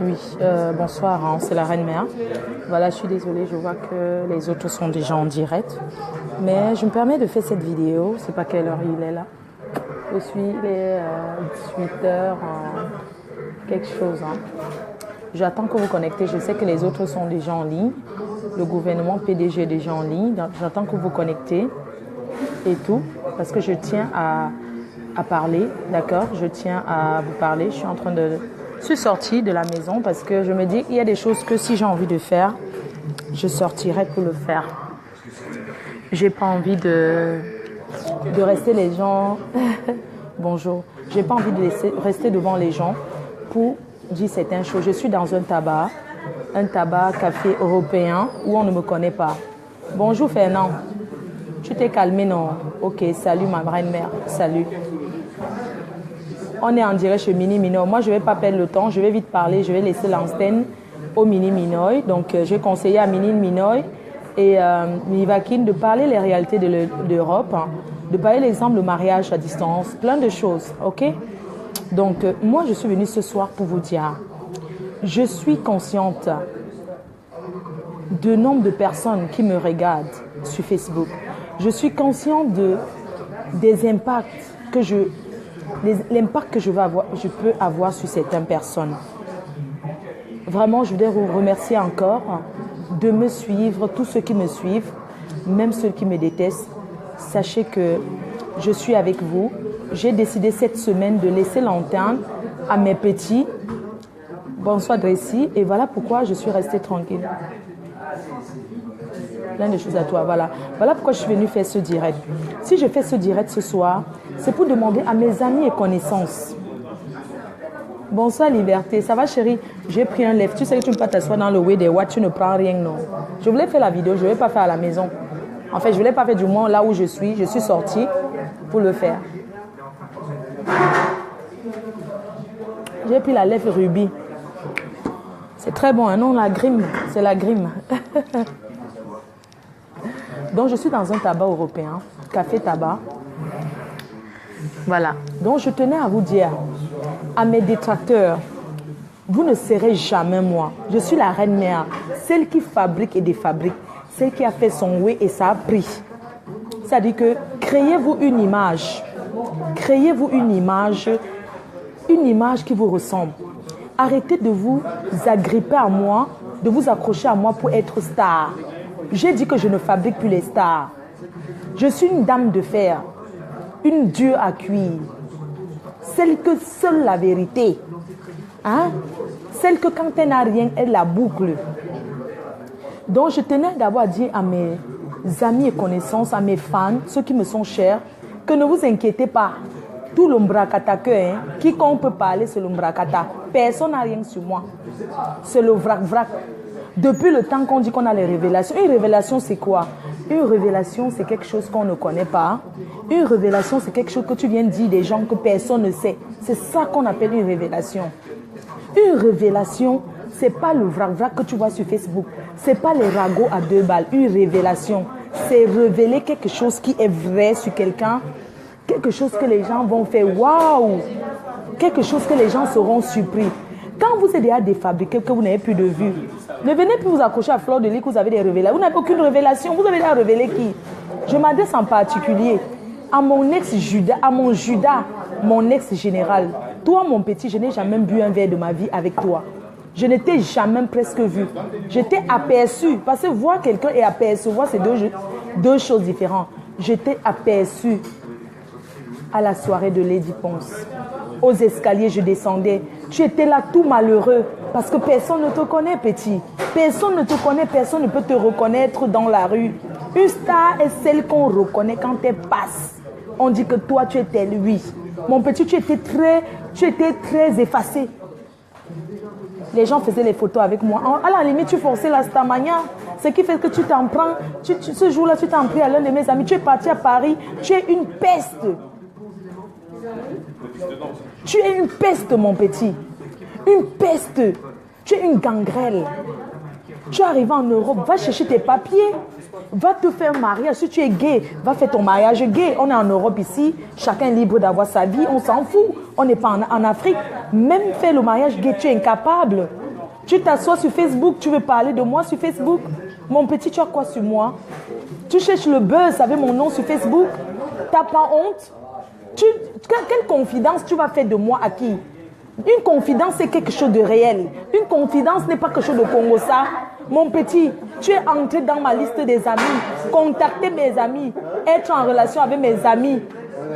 Oui, bonsoir, hein, c'est la Reine Mère. Voilà, je suis désolée, je vois que les autres sont déjà en direct. Mais je me permets de faire cette vidéo, c'est pas quelle heure il est là. Je suis, il est 18h, quelque chose. Hein. J'attends que vous connectez, je sais que les autres sont déjà en ligne. Le gouvernement PDG est déjà en ligne, donc j'attends que vous connectez et tout, parce que je tiens à parler, d'accord? Je tiens à vous parler, je suis sortie de la maison parce que je me dis qu'il y a des choses que si j'ai envie de faire, je sortirai pour le faire. J'ai pas envie de rester les gens... Bonjour. J'ai pas envie de rester devant les gens pour dire certaines choses. Je suis dans un tabac café européen où on ne me connaît pas. Bonjour Fernand. Tu t'es calmé, non? Ok, salut ma Reine Mère. Salut. On est en direct chez Mini Minoy. Moi, je ne vais pas perdre le temps. Je vais vite parler. Je vais laisser l'antenne au Mini Minoy. Donc, je vais conseiller à Mini Minoy et Mivakin de parler les réalités de l'Europe, hein, de parler l'exemple de mariage à distance, plein de choses. Ok? Donc, moi, je suis venue ce soir pour vous dire, je suis consciente du nombre de personnes qui me regardent sur Facebook. Je suis consciente des impacts que l'impact que je peux avoir sur certaines personnes. Vraiment, je voudrais vous remercier encore de me suivre, tous ceux qui me suivent, même ceux qui me détestent. Sachez que je suis avec vous. J'ai décidé cette semaine de laisser l'antenne à mes petits. Bonsoir Dressi. Et voilà pourquoi je suis restée tranquille. Plein de choses à toi, voilà. Voilà pourquoi je suis venue faire ce direct. Si je fais ce direct ce soir, c'est pour demander à mes amis et connaissances. Bonsoir Liberté, ça va chérie? J'ai pris un lèvre. Tu sais que tu ne peux pas t'asseoir dans le way des watts, tu ne prends rien, non. Je voulais faire la vidéo, je ne vais pas faire à la maison. En fait, je ne voulais pas faire du moins là où je suis sortie pour le faire. J'ai pris la lèvre rubis. C'est très bon, hein, non, la grime, c'est la grime. Donc, je suis dans un tabac européen, café tabac. Voilà. Donc, je tenais à vous dire, à mes détracteurs, vous ne serez jamais moi. Je suis la Reine Mère, celle qui fabrique et défabrique, celle qui a fait son way et ça a pris. C'est-à-dire que créez-vous une image. Créez-vous une image qui vous ressemble. Arrêtez de vous agripper à moi, de vous accrocher à moi pour être star. J'ai dit que je ne fabrique plus les stars. Je suis une dame de fer, une dieu à cuire, celle que seule la vérité, hein? Celle que quand elle n'a rien, elle la boucle. Donc je tenais d'abord à dire à mes amis et connaissances, à mes fans, ceux qui me sont chers, que ne vous inquiétez pas. Tout l'ombracata que, hein, quiconque peut parler, c'est l'ombracata. Personne n'a rien sur moi. C'est le vrac-vrac. Depuis le temps qu'on dit qu'on a les révélations. Une révélation, c'est quoi? Une révélation, c'est quelque chose qu'on ne connaît pas. Une révélation, c'est quelque chose que tu viens de dire des gens que personne ne sait. C'est ça qu'on appelle une révélation. Une révélation, c'est pas le vrac-vrac que tu vois sur Facebook. C'est pas les ragots à 2 balles. Une révélation, c'est révéler quelque chose qui est vrai sur quelqu'un. Quelque chose que les gens vont faire waouh, quelque chose que les gens seront surpris. Quand vous êtes déjà défabriqué, que vous n'avez plus de vue, ne venez plus vous accrocher à fleur de lis que vous avez des révélations. Vous n'avez aucune révélation. Vous avez déjà révélé qui? Je m'adresse en particulier à mon ex-Judas, mon ex-général. Toi, mon petit, je n'ai jamais bu un verre de ma vie avec toi. Je ne t'ai jamais presque vu. Je t'ai aperçu. Parce que voir quelqu'un et apercevoir, c'est deux choses différentes. Je t'ai aperçu à la soirée de Lady Ponce. Aux escaliers, je descendais. Tu étais là tout malheureux parce que personne ne te connaît, petit. Personne ne te connaît, personne ne peut te reconnaître dans la rue. Une star est celle qu'on reconnaît quand elle passe. On dit que toi, tu étais lui. Mon petit, tu étais très effacé. Les gens faisaient les photos avec moi. À la limite, tu forçais la starmania. Ce qui fait que tu t'en prends. Ce jour-là, tu t'en pris à l'un de mes amis. Tu es parti à Paris. Tu es une peste. Tu es une peste, mon petit. Une peste. Tu es une gangrèle. Tu es arrivé en Europe. Va chercher tes papiers. Va te faire un mariage. Si tu es gay, va faire ton mariage gay. On est en Europe ici. Chacun est libre d'avoir sa vie. On s'en fout. On n'est pas en Afrique. Même faire le mariage gay, tu es incapable. Tu t'assois sur Facebook. Tu veux parler de moi sur Facebook? Mon petit, tu as quoi sur moi? Tu cherches le buzz avec mon nom sur Facebook? T'as pas honte? Quelle confidence tu vas faire de moi à qui? Une confidence, c'est quelque chose de réel. Une confidence n'est pas quelque chose de Congo, ça. Mon petit, tu es entré dans ma liste des amis. Contacter mes amis. Être en relation avec mes amis.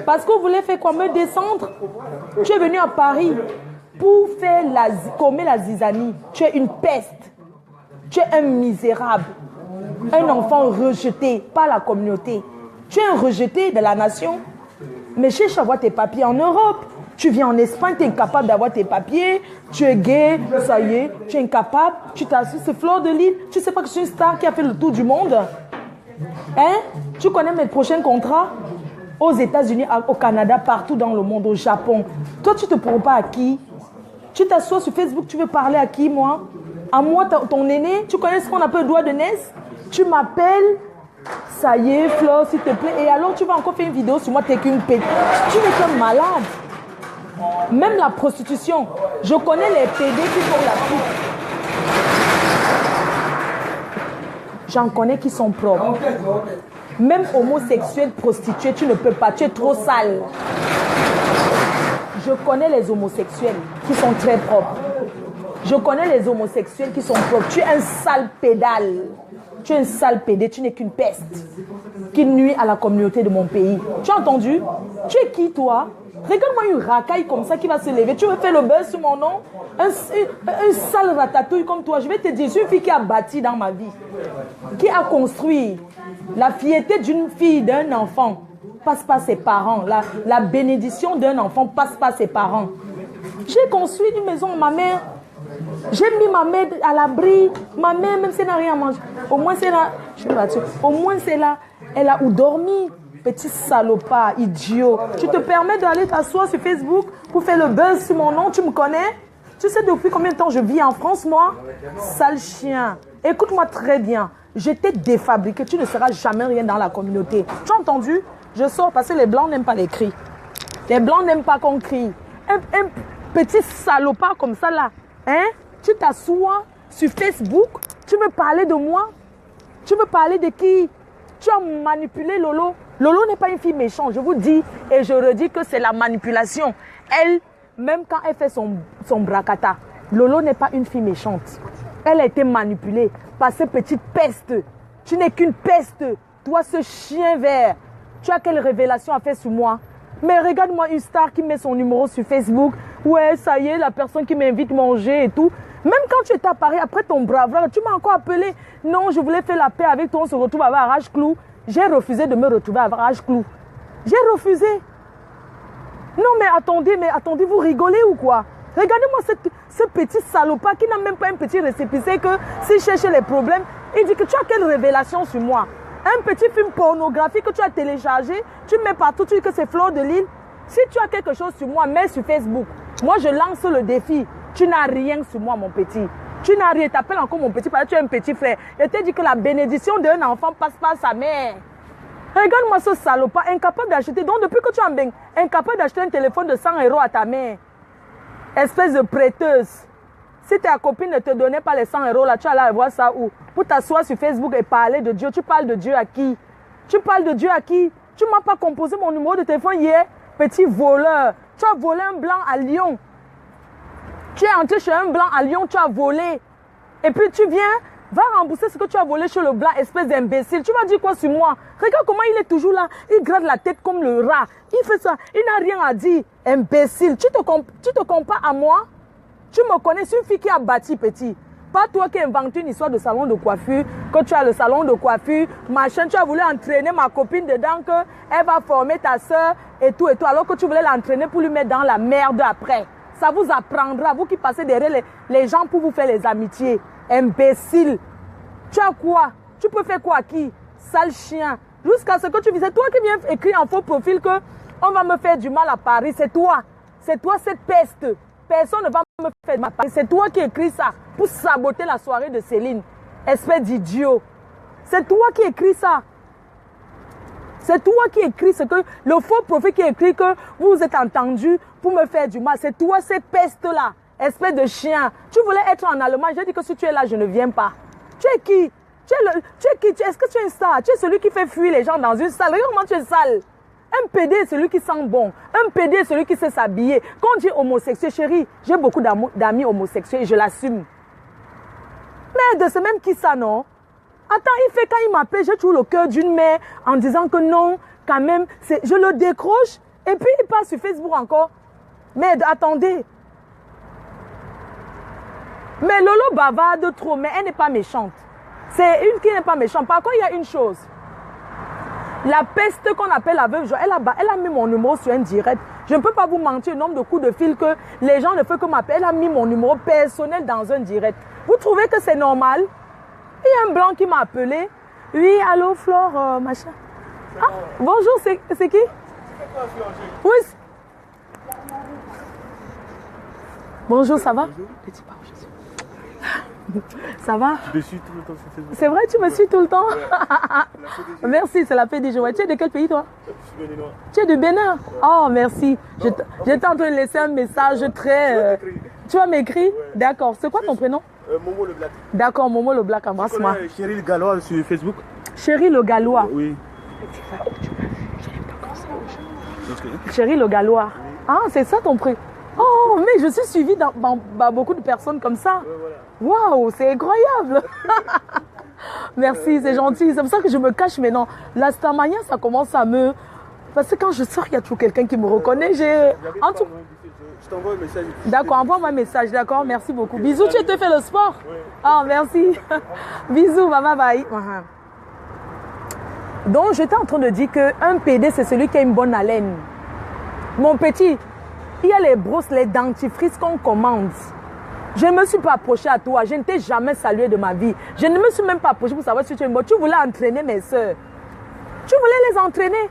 Parce que vous voulez faire quoi? Me descendre? Tu es venu à Paris pour faire commettre la zizanie. Tu es une peste. Tu es un misérable. Un enfant rejeté par la communauté. Tu es un rejeté de la nation. Mais cherche à avoir tes papiers en Europe. Tu viens en Espagne, tu es incapable d'avoir tes papiers. Tu es gay, ça y est, tu es incapable. Tu t'assis, c'est Fleur de Lys. Tu sais pas que je suis une star qui a fait le tour du monde? Hein? Tu connais mes prochains contrats? Aux États-Unis, au Canada, partout dans le monde, au Japon. Toi, tu te prends pas à qui? Tu t'assois sur Facebook, tu veux parler à qui, moi? À moi, ton aîné? Tu connais ce qu'on appelle le doigt de Ness? Tu m'appelles? Ça y est, Fleur, s'il te plaît. Et alors, tu vas encore faire une vidéo sur moi, t'es qu'une pète. Tu n'es qu'un malade. Même la prostitution. Je connais les PD qui font la pute. J'en connais qui sont propres. Même homosexuel, prostitué, tu ne peux pas. Tu es trop sale. Je connais les homosexuels qui sont très propres. Je connais les homosexuels qui sont propres. Tu es un sale pédale. Tu es un sale pédé, tu n'es qu'une peste qui nuit à la communauté de mon pays. Tu as entendu? Tu es qui, toi? Regarde-moi une racaille comme ça qui va se lever. Tu veux faire le buzz sur mon nom? Un sale ratatouille comme toi. Je vais te dire, je suis une fille qui a bâti dans ma vie. Qui a construit. La fierté d'une fille, d'un enfant, passe par ses parents. La bénédiction d'un enfant passe par ses parents. J'ai construit une maison à ma mère. J'ai mis ma mère à l'abri. Ma mère, même si elle n'a rien à manger, au moins c'est là. Au moins c'est là. Elle a où dormir. Petit salopard, idiot. Tu te permets d'aller t'asseoir sur Facebook pour faire le buzz sur mon nom. Tu me connais? Tu sais depuis combien de temps je vis en France, moi? Sale chien. Écoute-moi très bien. Je t'ai défabriqué. Tu ne seras jamais rien dans la communauté. Tu as entendu? Je sors parce que les blancs n'aiment pas les cris. Les blancs n'aiment pas qu'on crie. Un petit salopard comme ça là. Hein? Tu t'assois sur Facebook. Tu veux parler de moi? Tu veux parler de qui? Tu as manipulé Lolo. Lolo n'est pas une fille méchante, je vous dis et je redis que c'est la manipulation. Elle, même quand elle fait son bracata, Lolo n'est pas une fille méchante. Elle a été manipulée par cette petite peste. Tu n'es qu'une peste. Toi, ce chien vert, tu as quelle révélation à faire sur moi? Mais regarde-moi une star qui met son numéro sur Facebook. Ouais, ça y est, la personne qui m'invite manger et tout. Même quand tu étais à Paris, après ton bravard, tu m'as encore appelé. Non, je voulais faire la paix avec toi, on se retrouve à Arrache-Clou. J'ai refusé de me retrouver à Arrache-Clou. J'ai refusé. Non, mais attendez, vous rigolez ou quoi? Regardez-moi ce petit salopard qui n'a même pas un petit récépissé que s'il cherche les problèmes, il dit que tu as quelle révélation sur moi? Un petit film pornographique que tu as téléchargé, tu mets partout, tu dis que c'est Fleur de Lys. Si tu as quelque chose sur moi, mets sur Facebook. Moi, je lance le défi. Tu n'as rien sur moi, mon petit. Tu n'as rien. T'appelles encore mon petit parce que tu es un petit frère. Je t'ai dit que la bénédiction d'un enfant passe par sa mère. Regarde-moi ce salopard, incapable d'acheter. Donc, depuis que tu es en bain, incapable d'acheter un téléphone de 100 € à ta mère. Espèce de prêteuse. Si ta copine ne te donnait pas les 100 € là, tu allais voir ça où? Pour t'asseoir sur Facebook et parler de Dieu. Tu parles de Dieu à qui? Tu parles de Dieu à qui? Tu ne m'as pas composé mon numéro de téléphone hier, petit voleur. Tu as volé un blanc à Lyon. Tu es entré chez un blanc à Lyon, tu as volé. Et puis tu viens, va rembourser ce que tu as volé chez le blanc, espèce d'imbécile. Tu vas dire quoi sur moi? Regarde comment il est toujours là. Il gratte la tête comme le rat. Il fait ça. Il n'a rien à dire. Imbécile. Tu te compares à moi? Tu me connais, c'est une fille qui a bâti petit. Pas toi qui inventes une histoire de salon de coiffure, que tu as le salon de coiffure, machin, tu as voulu entraîner ma copine dedans, qu'elle va former ta soeur et tout, alors que tu voulais l'entraîner pour lui mettre dans la merde après. Ça vous apprendra, vous qui passez derrière les gens pour vous faire les amitiés. Imbécile. Tu as quoi? Tu peux faire quoi à qui? Sale chien. Jusqu'à ce que tu vis. C'est toi qui viens écrire en faux profil que on va me faire du mal à Paris. C'est toi. C'est toi cette peste. Personne ne va me faire du mal à Paris. C'est toi qui écris ça pour saboter la soirée de Céline. Espèce d'idiot. C'est toi qui écris ça. C'est toi qui écris ce que le faux prophète qui écrit que vous vous êtes entendu pour me faire du mal. C'est toi, ces pestes-là, espèce de chien. Tu voulais être en Allemagne. J'ai dit que si tu es là, je ne viens pas. Tu es qui? Tu es qui? Est-ce que tu es une star? Tu es celui qui fait fuir les gens dans une salle. Regarde comment tu es sale. Un PD est celui qui sent bon. Un PD est celui qui sait s'habiller. Quand on dit homosexuel, chérie, j'ai beaucoup d'amis homosexuels et je l'assume. Mais c'est même qui ça, non? Attends, quand il m'appelle, j'ai toujours le cœur d'une mère en disant que non, quand même, je le décroche et puis il passe sur Facebook encore. Mais attendez. Mais Lolo bavarde trop, mais elle n'est pas méchante. C'est une qui n'est pas méchante. Par contre, il y a une chose. La peste qu'on appelle la veuve, elle a mis mon numéro sur un direct. Je ne peux pas vous mentir le nombre de coups de fil que les gens ne font que m'appeler. Elle a mis mon numéro personnel dans un direct. Vous trouvez que c'est normal? Il y a un blanc qui m'a appelé. Oui, allô, Flore, machin. Ah, bonjour, c'est qui? Oui. Bonjour, ça va? Ça va? Je me suis tout le temps sur Facebook. C'est vrai, tu me suis tout le temps? Ouais. Merci, c'est la PDG. Ouais. Tu es de quel pays, toi? Je suis béninois. Tu es de Bénin? Ouais. Oh, merci. J'étais en train de laisser un message très... Tu vas m'écrire? Ouais. D'accord. C'est quoi ton prénom? Momo le Black. D'accord, Momo le Black, embrasse-moi. Chérie le Gallois sur Facebook. Chérie le Gallois? Oui. Chérie le Gallois. Oui. Ah, c'est ça ton prénom? Oh, mais je suis suivie dans beaucoup de personnes comme ça. Waouh, wow, c'est incroyable. Merci, c'est gentil. C'est pour ça que je me cache maintenant. La Starmania, ça commence à me... Parce que quand je sors, il y a toujours quelqu'un qui me reconnaît. Je t'envoie un message. D'accord, envoie-moi un message, d'accord. Merci beaucoup. Bisous, tu te fais le sport? Oui. Ah, merci. Bisous, bye bye. Donc, j'étais en train de dire qu'un PD, c'est celui qui a une bonne haleine. Mon petit, il y a les brosses, les dentifrices qu'on commande. Je ne me suis pas approchée à toi. Je ne t'ai jamais salué de ma vie. Je ne me suis même pas approchée pour savoir si tu es bonne. Tu voulais entraîner mes soeurs. Tu voulais les entraîner.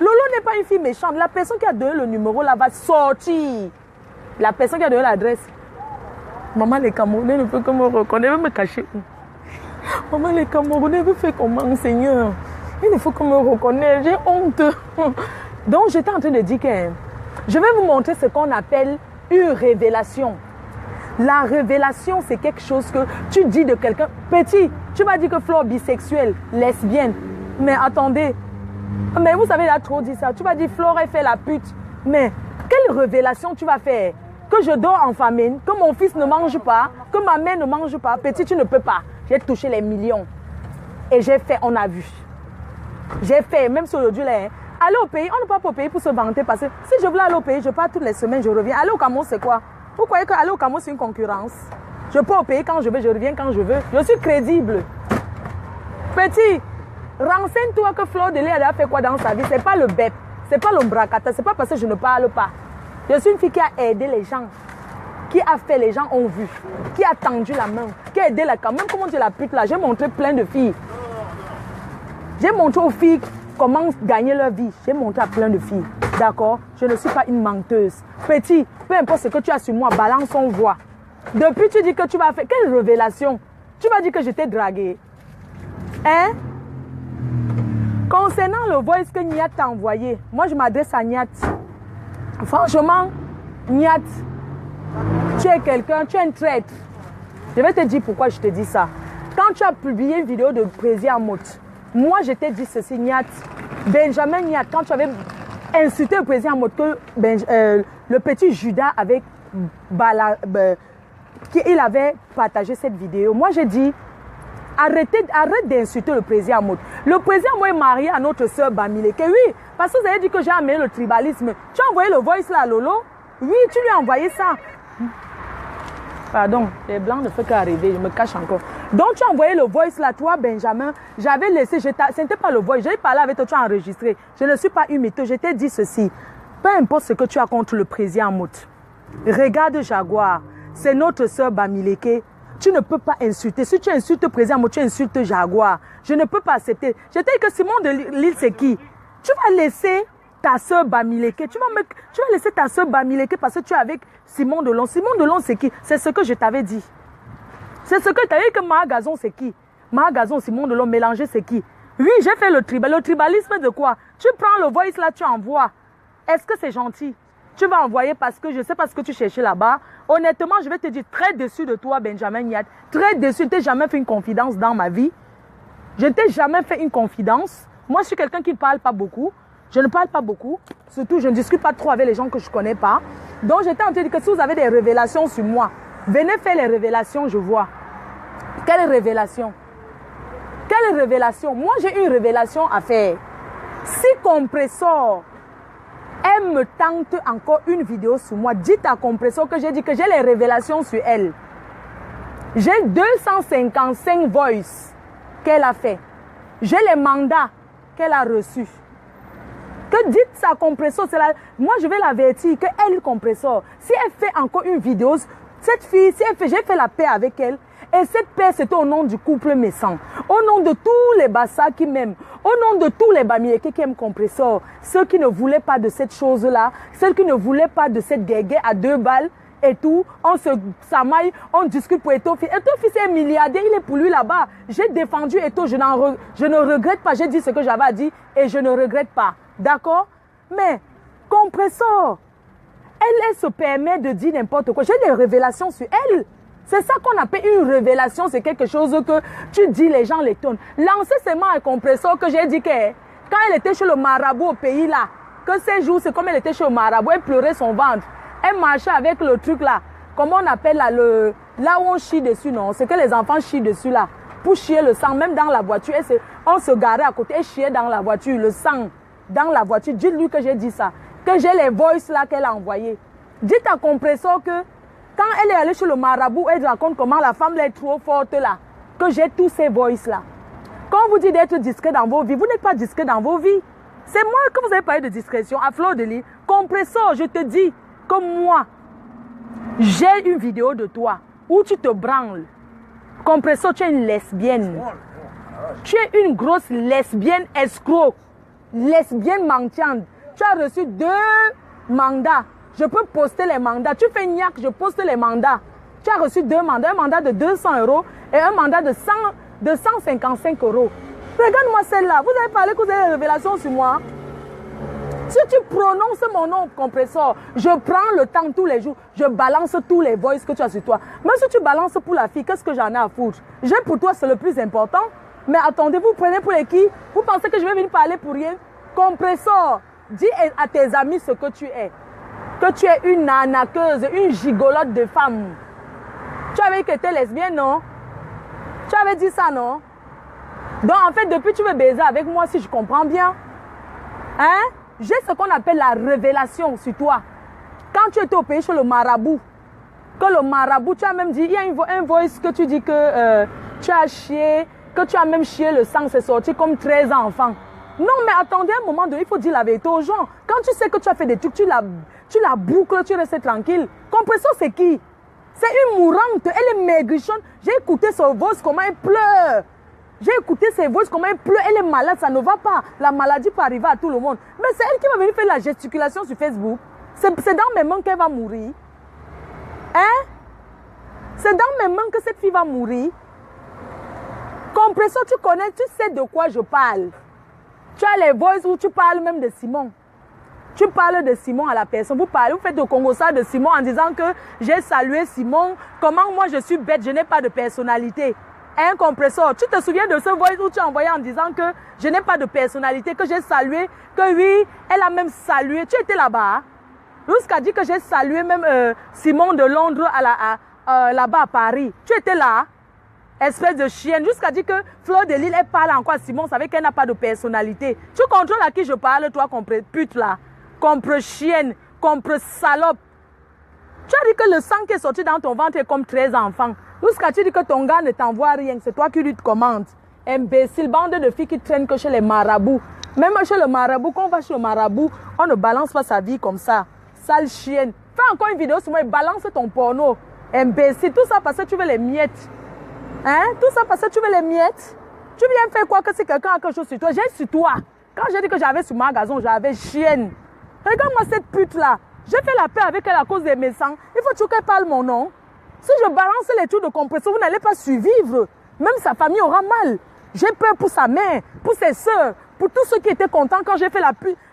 Lolo n'est pas une fille méchante. La personne qui a donné le numéro là va sortir. La personne qui a donné l'adresse. Maman, les Camerounais ne peuvent que me reconnaître. Me cacher où? Maman, les Camerounais veulent faire comment, Seigneur? Il faut qu'on me reconnaisse. J'ai honte. Donc, j'étais en train de dire que je vais vous montrer ce qu'on appelle une révélation. La révélation, c'est quelque chose que tu dis de quelqu'un. Petit, tu m'as dit que Flore bisexuelle, lesbienne. Mais attendez. Mais vous savez, il a trop dit ça. Tu vas dire Flore, elle fait la pute. Mais quelle révélation tu vas faire? Que je dors en famine, que mon fils ne mange pas, que ma mère ne mange pas. Petit, tu ne peux pas. J'ai touché les millions. Et j'ai fait, on a vu. J'ai fait, même sur le là. Aller au pays, on ne peut pas au pays pour se vanter. Parce que si je voulais aller au pays, je pars toutes les semaines, je reviens. Aller au Cameroun, c'est quoi? Vous croyez qu'aller au Cameroun, c'est une concurrence? Je peux au pays quand je veux, je reviens quand je veux. Je suis crédible. Petit, renseigne-toi que Flore Delé a fait quoi dans sa vie. C'est pas le BEP, c'est pas l'ombracata, c'est pas parce que je ne parle pas. Je suis une fille qui a aidé les gens, qui a fait, les gens ont vu, qui a tendu la main, qui a aidé la caméra. Même comment dire la pute là, j'ai montré plein de filles. J'ai montré aux filles comment gagner leur vie. J'ai montré à plein de filles. D'accord? Je ne suis pas une menteuse. Petit, peu importe ce que tu as sur moi, balance, on voit. Depuis, tu dis que tu vas faire... Quelle révélation? Tu vas dire que je t'ai dragué. Hein? Concernant le voice que Niat t'a envoyé, moi, je m'adresse à Niat. Franchement, Niat, tu es quelqu'un, tu es un traître. Je vais te dire pourquoi je te dis ça. Quand tu as publié une vidéo de Président Motte, moi, je t'ai dit ceci, Niat. Benjamin Niat, quand tu avais insulté le président Motte, que le petit Judas avait qu'il avait partagé cette vidéo. Moi, j'ai dit, arrête d'insulter le président Motte. Le président Motte est marié à notre soeur Bamileke. Oui, parce que vous avez dit que j'ai amené le tribalisme. Tu as envoyé le voice là, Lolo? Oui, tu lui as envoyé ça. Pardon, les blancs ne font qu'arriver, je me cache encore. Donc, tu as envoyé le voice là, toi, Benjamin. J'avais laissé, ce n'était pas le voice, j'ai parlé avec toi, tu as enregistré. Je ne suis pas une mytho, je t'ai dit ceci. Peu importe ce que tu as contre le président Motte. Regarde Jaguar, c'est notre soeur Bamileke. Tu ne peux pas insulter. Si tu insultes le président Motte, tu insultes Jaguar. Je ne peux pas accepter. Je t'ai dit que Simon de Lille, c'est qui? Tu vas laisser ta soeur Bamileke. Tu vas laisser ta soeur Bamileke parce que tu es avec Simon Delon. Simon Delon, c'est qui? C'est ce que je t'avais dit. C'est ce que tu avais dit que Maha Gazon, c'est qui? Magazon, Simon de l'homme mélangé, c'est qui? Oui, j'ai fait le tribal. Le tribalisme de quoi? Tu prends le voice là, tu envoies. Est-ce que c'est gentil? Tu vas envoyer parce que je ne sais pas ce que tu cherchais là-bas. Honnêtement, je vais te dire, très déçu de toi, Benjamin Yat. Très déçu. Je ne t'ai jamais fait une confidence dans ma vie. Je ne t'ai jamais fait une confidence. Moi, je suis quelqu'un qui ne parle pas beaucoup. Je ne parle pas beaucoup. Surtout, je ne discute pas trop avec les gens que je ne connais pas. Donc, j'étais en train de dire que si vous avez des révélations sur moi, venez faire les révélations, je vois. Quelle révélation? Quelle révélation? Moi, j'ai une révélation à faire. Si Compressor, elle me tente encore une vidéo sur moi, dites à Compressor que j'ai dit que j'ai les révélations sur elle. J'ai 255 voices qu'elle a fait. J'ai les mandats qu'elle a reçus. Que dites ça, Compressor, moi je vais l'avertir que elle, Compressor, si elle fait encore une vidéo, cette fille, si elle fait, j'ai fait la paix avec elle, et cette paix c'était au nom du couple Messan, au nom de tous les Bassa qui m'aiment, au nom de tous les Bamiéké qui aiment Compressor, ceux qui ne voulaient pas de cette chose-là, ceux qui ne voulaient pas de cette guégué à 2 balles, et tout, on se samaille, on discute pour Eto'o. Eto'o fils est milliardaire, il est pour lui là-bas. J'ai défendu Eto'o, je ne regrette pas, j'ai dit ce que j'avais à dire et je ne regrette pas. D'accord? Mais, Compressor, elle se permet de dire n'importe quoi. J'ai des révélations sur elle. C'est ça qu'on appelle une révélation, c'est quelque chose que tu dis, les gens l'étonnent. Lancer seulement un Compressor que j'ai dit que quand elle était chez le marabout au pays là, que ces jours, c'est comme elle était chez le marabout, elle pleurait son ventre. Elle marchait avec le truc là, comment on appelle là, là où on chie dessus, non? C'est que les enfants chient dessus là, pour chier le sang, même dans la voiture. On se garait à côté, elle chiait dans la voiture, le sang dans la voiture. Dites-lui que j'ai dit ça, que j'ai les voices là qu'elle a envoyées. Dites à Compressor que quand elle est allée chez le marabout, elle raconte comment la femme là est trop forte là, que j'ai tous ces voices là. Quand on vous dit d'être discret dans vos vies, vous n'êtes pas discret dans vos vies. C'est moi que vous avez parlé de discrétion, à fleur de lis. Compressor, je te dis, comme moi, j'ai une vidéo de toi où tu te branles. Compressor, tu es une lesbienne. Tu es une grosse lesbienne escroc. Lesbienne mendiante. Tu as reçu 2 mandats. Je peux poster les mandats. Tu fais niaque, je poste les mandats. Tu as reçu 2 mandats. Un mandat de 200 € et un mandat de 155 €. Regarde-moi celle-là. Vous avez parlé que vous avez des révélations sur moi. Si tu prononces mon nom, Compressor, je prends le temps tous les jours, je balance tous les voices que tu as sur toi. Même si tu balances pour la fille, qu'est-ce que j'en ai à foutre? J'ai pour toi, c'est le plus important. Mais attendez, vous prenez pour les qui? Vous pensez que je vais venir parler pour rien? Compressor, dis à tes amis ce que tu es. Que tu es une arnaqueuse, une gigolote de femme. Tu avais dit que tu étais lesbienne, non? Tu avais dit ça, non? Donc en fait, depuis tu veux baiser avec moi, si je comprends bien. Hein? J'ai ce qu'on appelle la révélation sur toi. Quand tu étais au pays chez le marabout, que le marabout, tu as même dit, il y a un voice que tu dis que tu as chié, que tu as même chié le sang, c'est sorti comme 13 enfants. Non, mais attendez un moment donné, il faut dire la vérité aux gens. Quand tu sais que tu as fait des trucs, tu la boucles, tu restes tranquille. Compressor, c'est qui? C'est une mourante, elle est maigrichonne. J'ai écouté son voice, comment elle pleure. J'ai écouté ses voix, comment elle pleure, elle est malade, ça ne va pas. La maladie peut arriver à tout le monde. Mais c'est elle qui va venir faire la gesticulation sur Facebook. C'est dans mes mains qu'elle va mourir. Hein? C'est dans mes mains que cette fille va mourir. Compressor, tu connais, tu sais de quoi je parle. Tu as les voix où tu parles même de Simon. Tu parles de Simon à la personne. Vous faites de Congossa de Simon en disant que j'ai salué Simon. Comment moi je suis bête, je n'ai pas de personnalité. Un Compressor, tu te souviens de ce voice où tu as envoyé en disant que je n'ai pas de personnalité, que j'ai salué, que oui, elle a même salué. Tu étais là-bas. Jusqu'à dire que j'ai salué même Simon de Londres là-bas à Paris. Tu étais là, espèce de chienne. Jusqu'à dire que Fleur de Lille, elle parle encore à Simon, savait qu'elle n'a pas de personnalité. Tu contrôles à qui je parle, toi, pute là. Compre chienne, compre salope. Tu as dit que le sang qui est sorti dans ton ventre est comme 13 enfants. Jusqu'à tu dis que ton gars ne t'envoie rien, c'est toi qui lui te commandes. Imbécile, bande de filles qui traînent que chez les marabouts. Même chez le marabout, quand on va chez le marabout, on ne balance pas sa vie comme ça. Sale chienne. Fais encore une vidéo sur moi et balance ton porno. Imbécile, tout ça parce que tu veux les miettes. Hein? Tout ça parce que tu veux les miettes. Tu viens faire quoi que si quelqu'un a quelque chose sur toi? J'ai sur toi. Quand j'ai dit que j'avais sur Magazon, j'avais chienne. Regarde-moi cette pute là. J'ai fait la paix avec elle à cause de mes sangs. Il faut toujours qu'elle parle mon nom. Si je balance les trucs de Compressor, vous n'allez pas survivre. Même sa famille aura mal. J'ai peur pour sa mère, pour ses soeurs, pour tous ceux qui étaient contents quand j'ai fait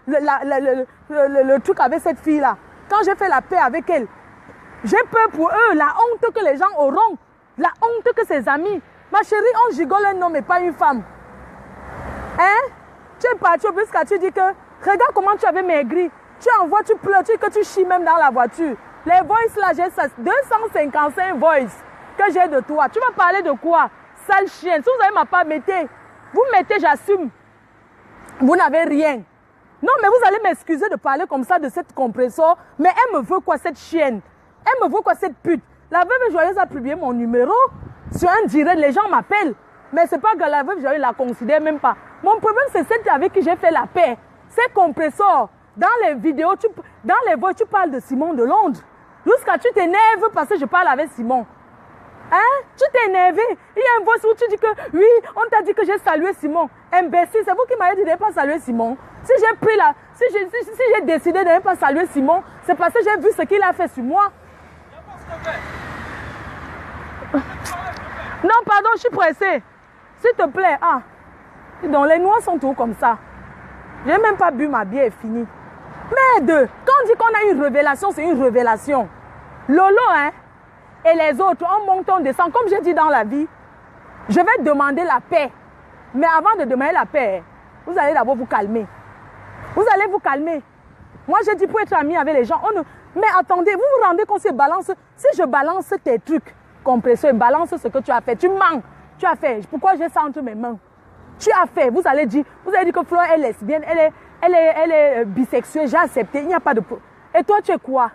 le truc avec cette fille-là. Quand j'ai fait la paix avec elle. J'ai peur pour eux, la honte que les gens auront. La honte que ses amis. Ma chérie, on gigole un homme et pas une femme. Hein? Tu es parti au bus car tu dis que, regarde comment tu avais maigri. Tu envoies, tu pleures, tu dis que tu chies même dans la voiture. Les voices là, j'ai 255 voices que j'ai de toi. Tu vas parler de quoi? Sale chienne. Si vous avez ma part, mettez. Vous mettez, j'assume. Vous n'avez rien. Non, mais vous allez m'excuser de parler comme ça de cette compresseur. Mais elle me veut quoi, cette chienne? Elle me veut quoi, cette pute? La veuve joyeuse a publié mon numéro sur un direct. Les gens m'appellent. Mais c'est pas que la veuve joyeuse la considère même pas. Mon problème, c'est celle avec qui j'ai fait la paix. C'est compresseur. Dans les vidéos, dans les voix, tu parles de Simon de Londres. Jusqu'à tu t'énerves parce que je parle avec Simon. Hein? Tu t'es énervé. Il y a une voix où tu dis que oui, on t'a dit que j'ai salué Simon. Imbécile, c'est vous qui m'avez dit de ne pas saluer Simon. Si j'ai pris la, si j'ai décidé de ne pas saluer Simon, c'est parce que j'ai vu ce qu'il a fait sur moi. Non, pardon, je suis pressée. S'il te plaît. Ah. Donc les noix sont tout comme ça. J'ai même pas bu ma bière, est finie. Merde, quand on dit qu'on a une révélation, c'est une révélation. Lolo, hein, et les autres, on monte, on descend. Comme j'ai dit dans la vie, je vais demander la paix. Mais avant de demander la paix, vous allez d'abord vous calmer. Vous allez vous calmer. Moi, j'ai dit pour être ami avec les gens. Mais attendez, vous vous rendez compte, balance. Si je balance tes trucs, compresseur, balance ce que tu as fait. Tu mens. Tu as fait. Pourquoi j'ai ça entre mes mains? Tu as fait. Vous allez dire que Flore est lesbienne, elle est bisexuelle, j'ai accepté. Il n'y a pas de... Et toi, tu es quoi?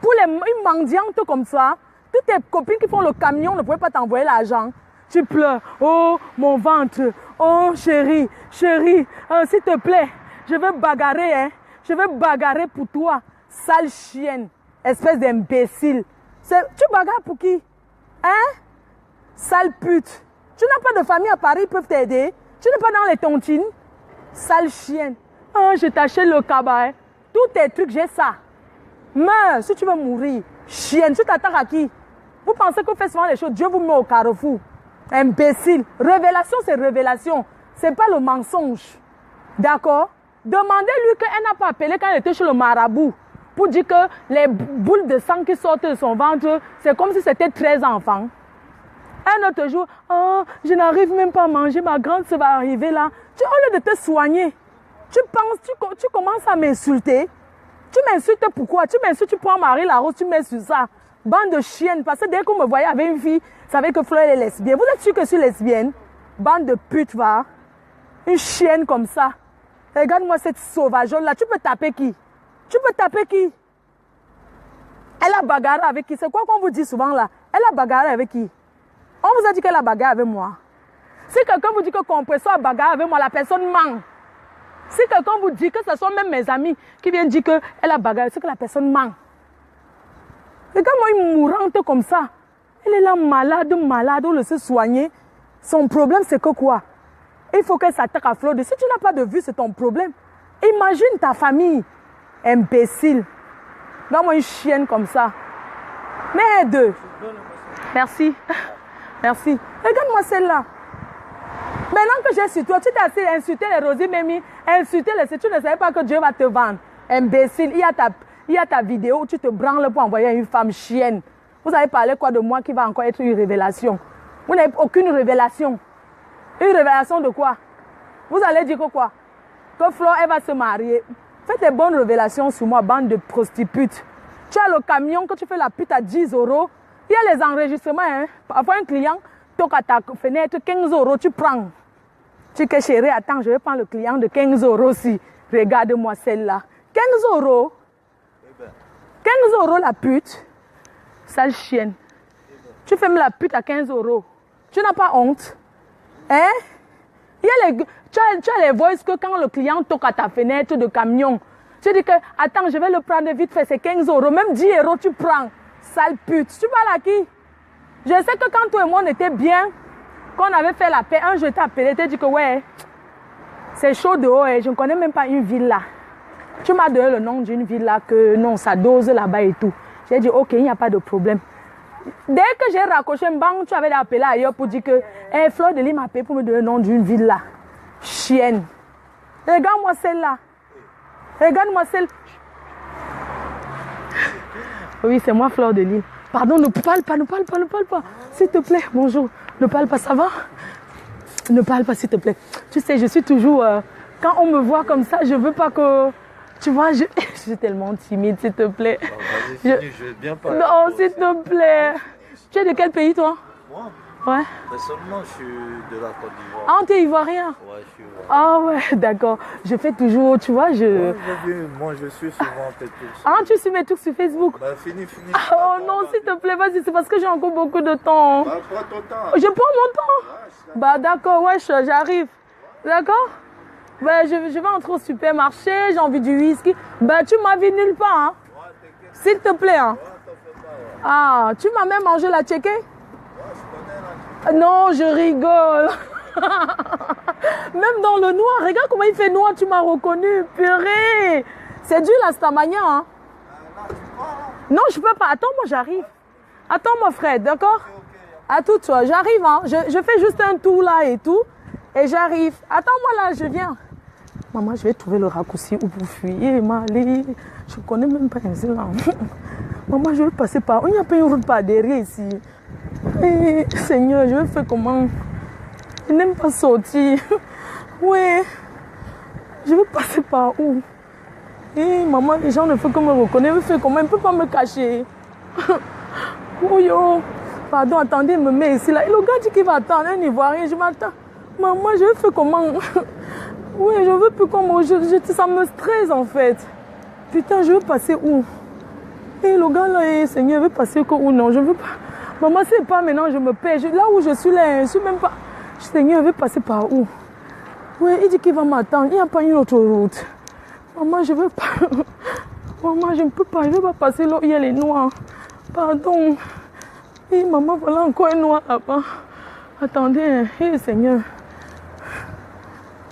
Pour une mendiante comme ça, toutes tes copines qui font le camion ne pouvaient pas t'envoyer l'argent. Tu pleures. Oh, mon ventre. Oh, chérie, chérie, s'il te plaît, je veux bagarrer, hein. Je veux bagarrer pour toi. Sale chienne, espèce d'imbécile. Tu bagarres pour qui? Hein? Sale pute. Tu n'as pas de famille à Paris, ils peuvent t'aider. Tu n'es pas dans les tontines. Sale chienne. Oh, je t'achète le cabas. Hein. Tous tes trucs, j'ai ça. Meurs si tu veux mourir. Chienne, tu t'attaques à qui? Vous pensez que vous faites souvent les choses, Dieu vous met au carrefour. Imbécile. Révélation, c'est révélation. Ce n'est pas le mensonge. D'accord? Demandez-lui qu'elle n'a pas appelé quand elle était chez le marabout pour dire que les boules de sang qui sortent de son ventre, c'est comme si c'était 13 enfants. Un autre jour, oh, je n'arrive même pas à manger, ma grande sœur va arriver là. Au lieu de te soigner, tu commences à m'insulter. Tu m'insultes pourquoi? Tu m'insultes, tu prends Marie Larose, tu mets sur ça. Bande de chiennes, parce que dès qu'on me voyait avec une fille, savait que Fleur est lesbienne. Vous êtes sûr que je suis lesbienne? Bande de putes, va. Une chienne comme ça. Regarde-moi cette sauvageonne-là. Tu peux taper qui? Tu peux taper qui? Elle a bagarré avec qui? C'est quoi qu'on vous dit souvent là? Elle a bagarré avec qui? On vous a dit qu'elle a bagarré avec moi. Si quelqu'un vous dit que compresseur a bagarré avec moi, la personne ment. Si quelqu'un vous dit que ce sont même mes amis qui viennent dire qu'elle a bagarré, c'est que la personne ment. Regarde-moi une mourante comme ça. Elle est là malade, on le sait soigner. Son problème, c'est que quoi? Il faut qu'elle s'attaque à Flore. Si tu n'as pas de vue, c'est ton problème. Imagine ta famille. Imbécile. Regarde-moi une chienne comme ça. Merde. Merci. Merci. Regarde-moi celle-là. Maintenant que j'ai sur toi, tu t'es assez insulté les Rosie Memi, insulté les... Tu ne savais pas que Dieu va te vendre. Imbécile. Il y a ta vidéo où tu te branles pour envoyer une femme chienne. Vous avez parlé quoi de moi qui va encore être une révélation? Vous n'avez aucune révélation. Une révélation de quoi? Vous allez dire que quoi? Que Flore, elle va se marier. Faites des bonnes révélations sur moi, bande de prostituées. Tu as le camion que tu fais la pute à 10 €. Il y a les enregistrements. Hein? Parfois, un client toque à ta fenêtre, 15 €, tu prends. Tu dis, chérie, attends, je vais prendre le client de 15 € aussi. Regarde-moi celle-là. 15 €. 15 € la pute. Sale chienne. Tu fais la pute à 15 €. Tu n'as pas honte? Hein? Tu as les voices que quand le client toque à ta fenêtre de camion, tu dis que, attends, je vais le prendre vite fait, c'est 15 €. Même 10 € tu prends. Sale pute. Tu parles à qui? Je sais que quand toi et moi on était bien, quand on avait fait la paix, un jour je t'ai appelé, tu t'ai dit que ouais, c'est chaud dehors, je ne connais même pas une ville là. Tu m'as donné le nom d'une ville là, que non, ça dose là-bas et tout. J'ai dit ok, il n'y a pas de problème. Dès que j'ai raccroché, bang, tu avais appelé ailleurs pour dire que Fleur de Lys m'a appelé pour me donner le nom d'une ville là. Chienne. Regarde-moi celle-là. Regarde-moi celle. Oui, c'est moi, Fleur de Lys. Pardon, ne parle pas. S'il te plaît, bonjour. Ne parle pas, ça va? Ne parle pas, s'il te plaît. Tu sais, je suis toujours... quand on me voit comme ça, je veux pas que... Tu vois, je suis tellement timide, s'il te plaît. Je vais bien parler. Non, s'il te plaît. Tu es de quel pays, toi? Moi? Ouais. Personnellement, je suis de la Côte d'Ivoire. Ah, t'es ivoirien? Ouais, je suis ivoirien. Ah ouais, d'accord. Je fais toujours, tu vois, je... Moi, je suis souvent peut-être. Ah, tu suis mes trucs sur Facebook? Bah, fini. Oh non, s'il te plaît, vas-y, c'est parce que j'ai encore beaucoup de temps. Bah, prends ton temps. Je prends mon temps. Bah d'accord, ouais, j'arrive. D'accord? Bah, je vais entrer au supermarché, j'ai envie du whisky. Bah, tu m'as vu nulle part, hein? S'il te plaît, hein? Ah, tu m'as même mangé la tchéké? Non, je rigole. Même dans le noir, regarde comment il fait noir, tu m'as reconnu. Purée. C'est dur la stamagna, hein? Non, je peux pas. Attends, moi j'arrive. Attends-moi, Fred, d'accord? À tout toi, j'arrive, hein? Je fais juste un tour là et tout. Et j'arrive. Attends-moi là, je viens. Maman, je vais trouver le raccourci où pour fuir. Mali, je connais même pas ici là. Maman, je vais passer par... Il n'y a pas une route par derrière ici. Et, Seigneur, je vais faire comment? Je n'aime pas sortir. Ouais. Je vais passer par où? Et maman, les gens ne font que me reconnaître. Je vais faire comment? Il ne peut pas me cacher. Oh yo. Pardon, attendez, il me met ici là. Et le gars dit qu'il va attendre. Un Ivoirien, je m'attends. Maman, je vais faire comment? Oui, je veux plus comment. Ça me stresse en fait. Putain, je veux passer où? Et le gars là, Seigneur, je veux passer où? Non, je veux pas. Maman, c'est pas maintenant, je me perds. Là où je suis là, je suis même pas. Seigneur, je veux passer par où? Oui, il dit qu'il va m'attendre. Il n'y a pas une autre route. Maman, je veux pas. Maman, je ne peux pas. Je ne veux pas passer là où il y a les noirs. Pardon. Et maman, voilà encore un noir là-bas. Attendez, hey, Seigneur.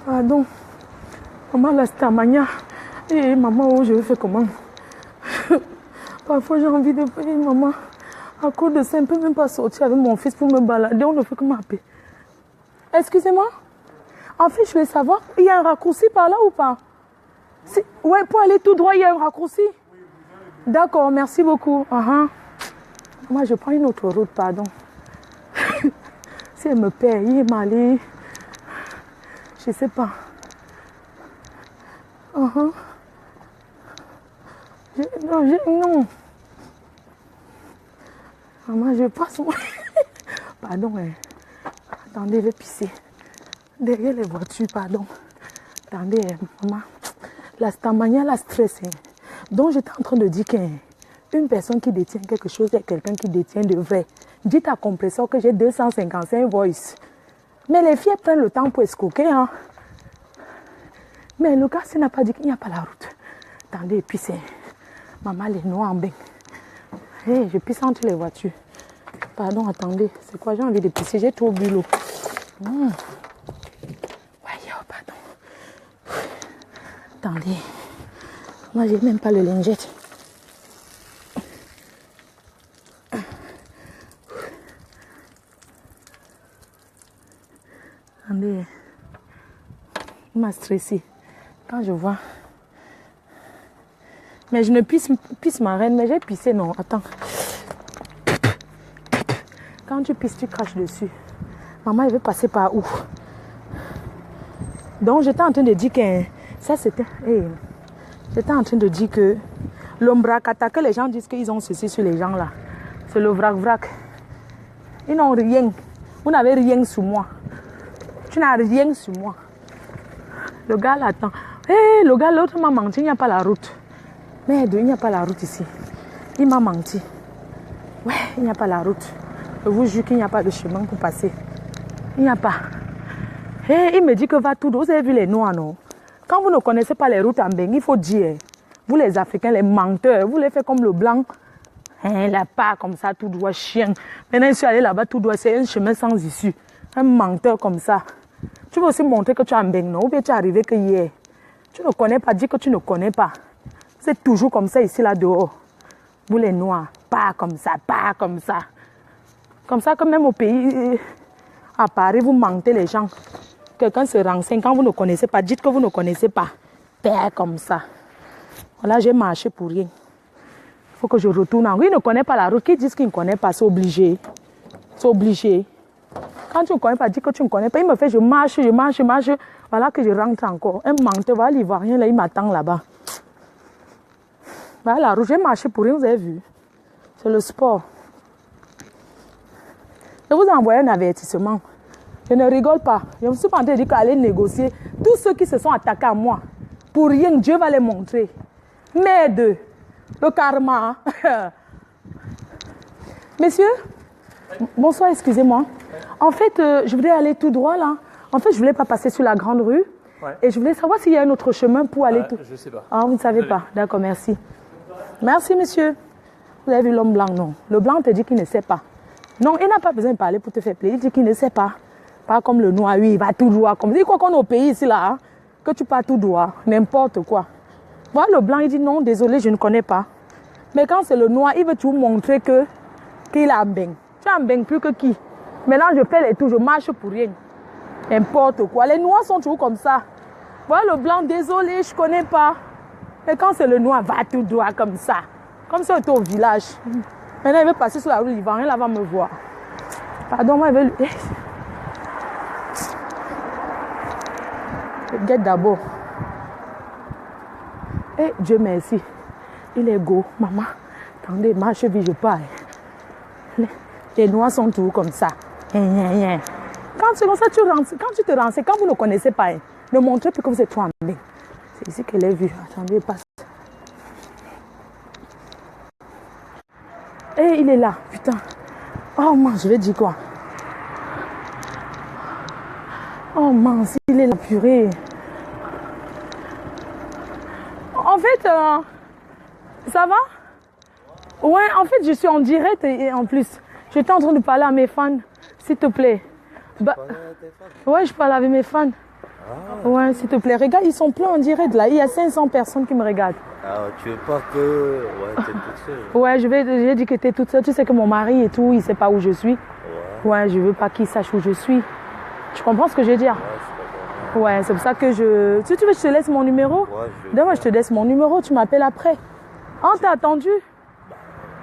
Pardon. Maman, la stamagna. Et maman, oh, je vais faire comment? Parfois, j'ai envie de payer maman. À cause de ça, je ne peux même pas sortir avec mon fils pour me balader. On ne fait que m'appeler. Excusez-moi. En fait, je voulais savoir, il y a un raccourci par là ou pas? Ouais, pour aller tout droit, il y a un raccourci. D'accord, merci beaucoup. Moi, je prends une autre route, pardon. Si elle me perd, il est malé. Je ne sais pas. Non. Maman, je passe. Pardon. Attendez, je vais pisser. Derrière les voitures, pardon. Attendez, maman. La stamagna, la stress. Donc, j'étais en train de dire qu'une personne qui détient quelque chose est quelqu'un qui détient de vrai. Dites à compresseur que j'ai 255 voice. Mais les filles prennent le temps pour escroquer. Hein. Mais le gars, n'a pas dit qu'il n'y a pas la route. Attendez, et puis c'est... Maman, les noix en bain. Hey, je pisse entre les voitures. Pardon, attendez. C'est quoi? J'ai envie de pisser. J'ai trop bu l'eau. Ouais, pardon. Attendez. Moi, j'ai même pas le lingette. Attendez. Il m'a stressé. Quand je vois... Mais je ne pisse ma reine, mais j'ai pissé, non. Attends. Quand tu pisses, tu craches dessus. Maman, elle veut passer par où? Donc, j'étais en train de dire que... Ça, c'était... J'étais en train de dire que... L'ombracata, que les gens disent qu'ils ont ceci sur les gens, là. C'est le vrac-vrac. Ils n'ont rien. Vous n'avez rien sur moi. Tu n'as rien sur moi. Le gars l'attend. Le gars, l'autre m'a menti, il n'y a pas la route. Merde, il n'y a pas la route ici. Il m'a menti. Ouais, il n'y a pas la route. Je vous jure qu'il n'y a pas de chemin pour passer. Il n'y a pas. Il me dit que va tout droit. Vous avez vu les noirs, non? Quand vous ne connaissez pas les routes en Bengue, il faut dire. Vous les Africains, les menteurs, vous les faites comme le blanc. Là, pas comme ça, tout droit, chien. Maintenant, je suis allé là-bas, tout droit, c'est un chemin sans issue. Un menteur comme ça. Tu veux aussi montrer que tu es en Bengue, non? Ou bien tu es arrivé que hier. Tu ne connais pas, dis que tu ne connais pas. C'est toujours comme ça ici, là, dehors. Vous les noirs, pas comme ça, pas comme ça. Comme ça, quand même au pays, à Paris, vous mentez les gens. Quelqu'un se renseigne quand vous ne connaissez pas. Dites que vous ne connaissez pas. Père comme ça. Voilà, j'ai marché pour rien. Il faut que je retourne en rue. Il ne connaît pas la route. Qui dit qu'il ne connaît pas, c'est obligé. C'est obligé. Quand tu ne connais pas, dis que tu ne connais pas. Il me fait, je marche. Voilà que je rentre encore. Un menteur, voilà, l'Ivoirien, là, il m'attend là-bas. Voilà, la route, j'ai marché pour rien, vous avez vu. C'est le sport. Je vous envoie un avertissement. Je ne rigole pas. Je me suis pas en train de dire qu'aller négocier. Tous ceux qui se sont attaqués à moi, pour rien, Dieu va les montrer. Merde. Le karma. Messieurs, bonsoir, excusez-moi. En fait, je voulais aller tout droit là. En fait, je ne voulais pas passer sur la grande rue. Ouais. Et je voulais savoir s'il y a un autre chemin pour aller tout. Je ne sais pas. Ah, vous ne savez pas. D'accord, merci. Merci, monsieur. Vous avez vu l'homme blanc? Non. Le blanc te dit qu'il ne sait pas. Non, il n'a pas besoin de parler pour te faire plaisir. Il dit qu'il ne sait pas. Pas comme le noir, oui, il va tout droit. Comme dit quoi qu'on est au pays ici là, hein, que tu pars tout droit, n'importe quoi. Voilà, le blanc, il dit non, désolé, je ne connais pas. Mais quand c'est le noir, il veut toujours montrer qu'il a un beigne. Tu as un beigne plus que qui? Maintenant, je fais les tours, je marche pour rien. N'importe quoi. Les noirs sont toujours comme ça. Voilà, le blanc, désolé, je ne connais pas. Mais quand c'est le noir, va tout droit comme ça. Comme si on était au village. Maintenant, il veut passer sur la rue, il va rien, là, va me voir. Pardon, moi, il veut... Regarde d'abord. Eh, Dieu merci. Il est go. Maman, attendez, ma cheville, je pars. Les noirs sont toujours comme ça. Quand c'est comme ça, quand tu te renseignes, quand vous ne connaissez pas, ne montrez plus que vous êtes trop en main. C'est ici qu'elle est vue. Attendez, passe. Eh, il est là, putain. Oh, man, je vais dire quoi? Oh, mince, il est là, purée. En fait, ça va? Ouais, en fait, je suis en direct et en plus, j'étais en train de parler à mes fans, s'il te plaît. Bah, ouais, je parle avec mes fans. Ah. Ouais, s'il te plaît. Regarde, ils sont pleins en direct là. Il y a 500 personnes qui me regardent. Ah, tu veux pas que... Ouais, t'es toute seule. Ouais, j'ai dit que t'es toute seule. Tu sais que mon mari et tout, il sait pas où je suis. Ouais, je veux pas qu'il sache où je suis. Tu comprends ce que je veux dire? Ouais, c'est pour ça que je... Si tu veux, je te laisse mon numéro. Ouais, Demain, je te laisse mon numéro. Tu m'appelles après. Oh, t'as attendu?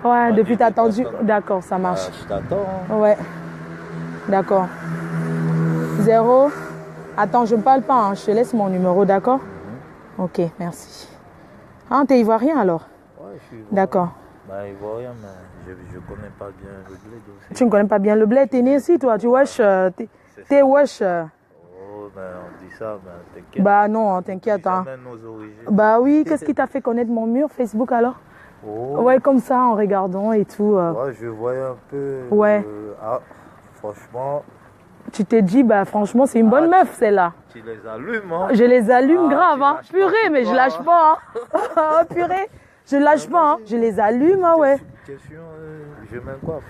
Ouais, depuis t'as attendu. D'accord, ça marche. Je t'attends. Ouais. D'accord. 0. Attends, je ne parle pas. Hein. Je te laisse mon numéro, d'accord? Ok, merci. Ah, t'es ivoirien alors? Ouais, je suis ivoirien. D'accord. Bah, ivoirien, mais je ne connais pas bien le bled aussi. Tu ne connais pas bien le bled? T'es né ici, toi? Tu wesh? T'es wesh? Oh, ben on dit ça, ben t'inquiète. Bah non, t'inquiète. Hein. Nos origines. Bah oui, qu'est-ce qui t'a fait connaître mon mur Facebook alors? Oh. Ouais, comme ça, en regardant et tout. Ouais, je voyais un peu... Ouais. Franchement... Tu t'es dit, bah franchement, c'est une bonne meuf, celle-là. Tu les allumes, hein? Je les allume grave, hein. Purée, mais je lâche pas, hein. Oh, purée, je lâche pas, hein. Je les allume, hein, ouais. Question, je mets quoi?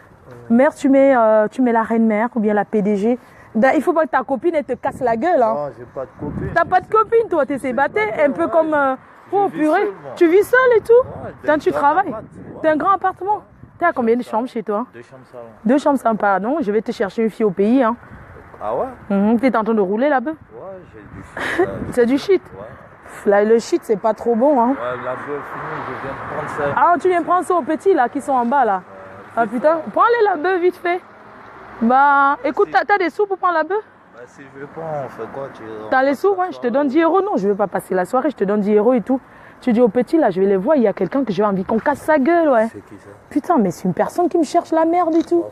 Mère, tu mets la reine mère ou bien la PDG. Ben, il faut pas que ta copine elle te casse la gueule, hein. Non, j'ai pas de copine. T'as pas de copine, toi, t'es célibataire, un peu comme... oh, purée, tu vis seul et tout? Quand tu travailles? T'as un grand appartement? T'as combien de chambres chez toi? 2 chambres salon. 2 chambres salon, pardon. Je vais te chercher une fille au pays, hein. Ah ouais? T'es en train de rouler là-bas? Ouais, j'ai du shit. C'est du shit? Ouais. Là, le shit, c'est pas trop bon, hein. Ouais, la bœuf finie, je viens de prendre ça. Ah, tu viens prendre ça aux petits, là, qui sont en bas, là. Ah, putain, prends-les la bœuf, vite fait. Bah, écoute, t'as des sous pour prendre la bœuf? Bah, si je veux pas, on fait quoi? T'as les sous? Ouais, je te donne 10 €. Non, je veux pas passer la soirée, je te donne 10 € et tout. Tu dis aux petits, là, je vais les voir, il y a quelqu'un que j'ai envie qu'on casse sa gueule, ouais. C'est qui ça? Putain, mais c'est une personne qui me cherche la merde et tout.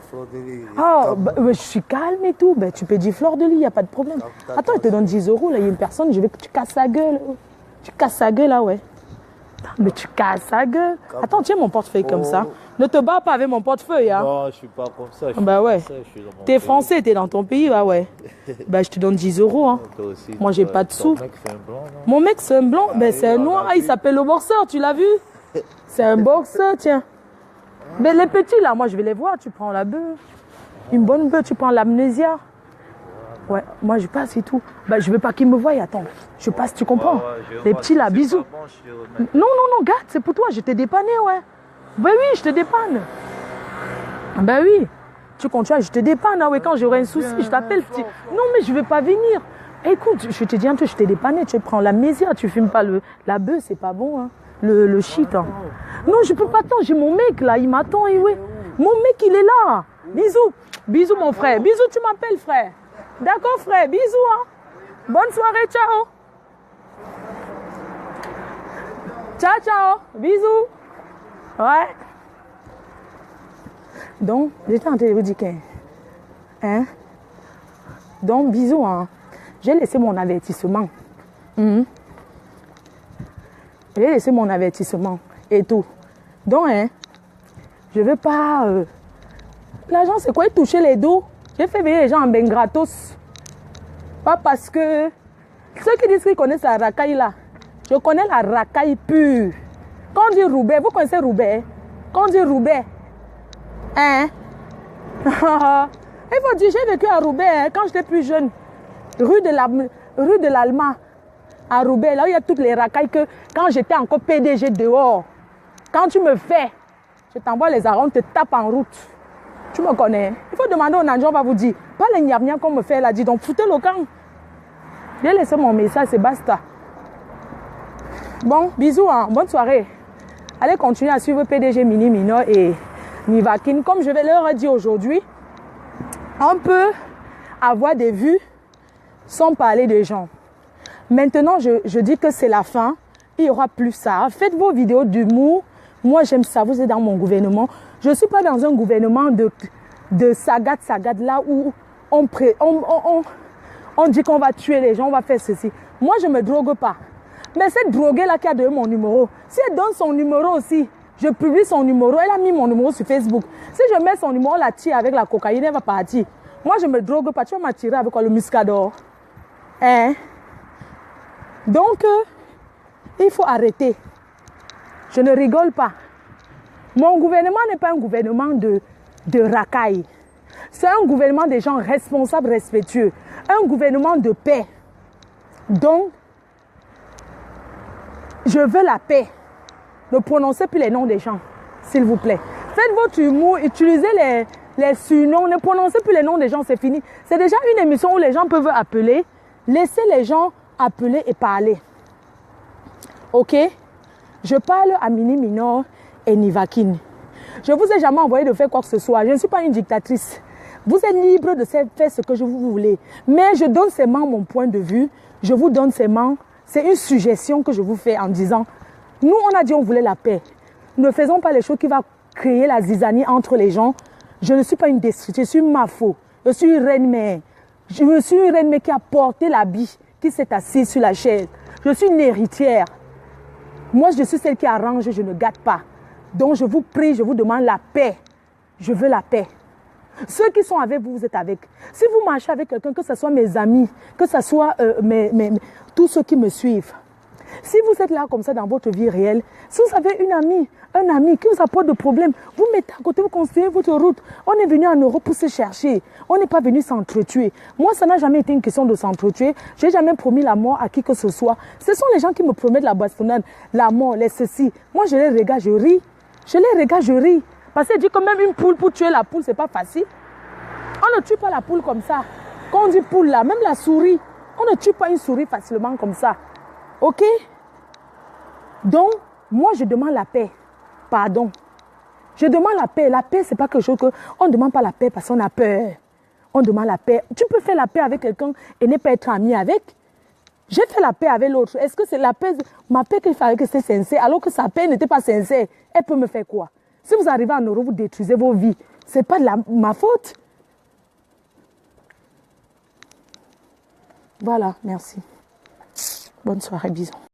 Ah, bah, je suis calme et tout. Bah, tu peux dire fleur de lit, il n'y a pas de problème. Attends, il te donne 10 €, là, il y a une personne, je veux que tu casses sa gueule. Tu casses sa gueule, là, ouais. Mais tu casses sa gueule. Attends, tiens mon portefeuille comme ça. Ne te bats pas avec mon portefeuille, hein. Non, je suis pas comme ça. Bah ouais. T'es français, t'es dans ton pays, bah ouais. Bah je te donne 10 €, hein. Moi j'ai pas de sous. Mon mec c'est un blanc, ben c'est un noir, il s'appelle le boxeur, tu l'as vu? C'est un boxeur, tiens. Mais les petits là, moi je vais les voir, tu prends la bœuf. Une bonne bœuf, tu prends l'amnésia. Ouais, moi je passe et tout. Bah je veux pas qu'ils me voient, attends. Je passe, tu comprends? Les petits là, bisous. Non, garde, c'est pour toi, je t'ai dépanné, ouais. Bah oui, je te dépanne. Bah oui. Tu continues, je te dépanne. Ah ouais, quand j'aurai un souci, je t'appelle. Non, mais je ne vais pas venir. Écoute, je te dis un truc, je t'ai dépanné. Tu prends la mésia, tu ne fumes pas la bœuf, c'est pas bon. Hein. Le shit. Hein. Non, je ne peux pas attendre. J'ai mon mec là, il m'attend. Et ouais. Mon mec, il est là. Bisous. Bisous, mon frère. Bisous, tu m'appelles, frère. D'accord, frère. Bisous. Hein. Bonne soirée. Ciao. Ciao, ciao. Bisous. Ouais. Donc, j'étais en train de vous dire que... Hein? Donc, bisous. Hein. J'ai laissé mon avertissement. J'ai laissé mon avertissement et tout. Donc, hein, je ne veux pas... L'argent, c'est quoi? Il touchait les dos. J'ai fait venir les gens en ben gratos. Pas parce que... Ceux qui disent qu'ils connaissent la racaille là, je connais la racaille pure. Quand on dit Roubaix, vous connaissez Roubaix? Quand on dit Roubaix, hein? Il faut dire, j'ai vécu à Roubaix hein, quand j'étais plus jeune. Rue de l'Alma, à Roubaix, là où il y a toutes les racailles que quand j'étais encore PDG dehors, quand tu me fais, je t'envoie les arômes, te tape en route. Tu me connais. Il faut demander au Nanjo, on va vous dire. Pas les gnam qu'on me fait là, dit donc foutez le camp. J'ai laissé mon message, c'est basta. Bon, bisous, hein, bonne soirée. Allez continuer à suivre PDG Mini Minor et Nivakin. Comme je vais leur dire aujourd'hui, on peut avoir des vues sans parler des gens. Maintenant, je dis que c'est la fin. Il n'y aura plus ça. Faites vos vidéos d'humour. Moi, j'aime ça. Vous êtes dans mon gouvernement. Je ne suis pas dans un gouvernement de sagade là où on dit qu'on va tuer les gens, on va faire ceci. Moi, je ne me drogue pas. Mais cette droguée-là qui a donné mon numéro, si elle donne son numéro aussi, je publie son numéro, elle a mis mon numéro sur Facebook. Si je mets son numéro, la tire avec la cocaïne, elle va partir. Moi, je ne me drogue pas. Tu vas m'attirer avec quoi, le muscador. Hein? Donc, il faut arrêter. Je ne rigole pas. Mon gouvernement n'est pas un gouvernement de racailles. C'est un gouvernement des gens responsables, respectueux. Un gouvernement de paix. Donc, je veux la paix. Ne prononcez plus les noms des gens, s'il vous plaît. Faites votre humour, utilisez les surnoms, ne prononcez plus les noms des gens, c'est fini. C'est déjà une émission où les gens peuvent appeler. Laissez les gens appeler et parler. Ok? Je parle à Mini Minor et Nivakin. Je ne vous ai jamais envoyé de faire quoi que ce soit. Je ne suis pas une dictatrice. Vous êtes libre de faire ce que vous voulez. Mais je donne seulement mon point de vue. Je vous donne seulement... C'est une suggestion que je vous fais en disant, nous on a dit on voulait la paix. Ne faisons pas les choses qui vont créer la zizanie entre les gens. Je ne suis pas une destructrice, je suis Mafo. Je suis une reine-mère. Je suis une reine-mère qui a porté l'habit, qui s'est assise sur la chaise. Je suis une héritière. Moi je suis celle qui arrange, je ne gâte pas. Donc je vous prie, je vous demande la paix. Je veux la paix. Ceux qui sont avec vous, vous êtes avec. Si vous marchez avec quelqu'un, que ce soit mes amis, que ce soit tous ceux qui me suivent. Si vous êtes là comme ça dans votre vie réelle, si vous avez une amie, un ami qui vous apporte des problèmes, vous mettez à côté, vous construisez votre route. On est venu en Europe pour se chercher. On n'est pas venu s'entretuer. Moi, ça n'a jamais été une question de s'entretuer. Je n'ai jamais promis la mort à qui que ce soit. Ce sont les gens qui me promettent la bastonnade, la mort, les ceci. Moi, je les regarde, je ris. Je les regarde, je ris. Parce que dit que même une poule, pour tuer la poule, c'est pas facile. On ne tue pas la poule comme ça. Quand on dit poule là, même la souris, on ne tue pas une souris facilement comme ça. Ok? Donc, moi je demande la paix. Pardon. Je demande la paix. La paix, c'est pas quelque chose que... On ne demande pas la paix parce qu'on a peur. On demande la paix. Tu peux faire la paix avec quelqu'un et ne pas être ami avec. J'ai fait la paix avec l'autre. Est-ce que c'est la paix, ma paix que je fais avec c'est sincère, alors que sa paix n'était pas sincère? Elle peut me faire quoi? Si vous arrivez en Europe, vous détruisez vos vies. Ce n'est pas ma faute. Voilà, merci. Bonne soirée, bisous.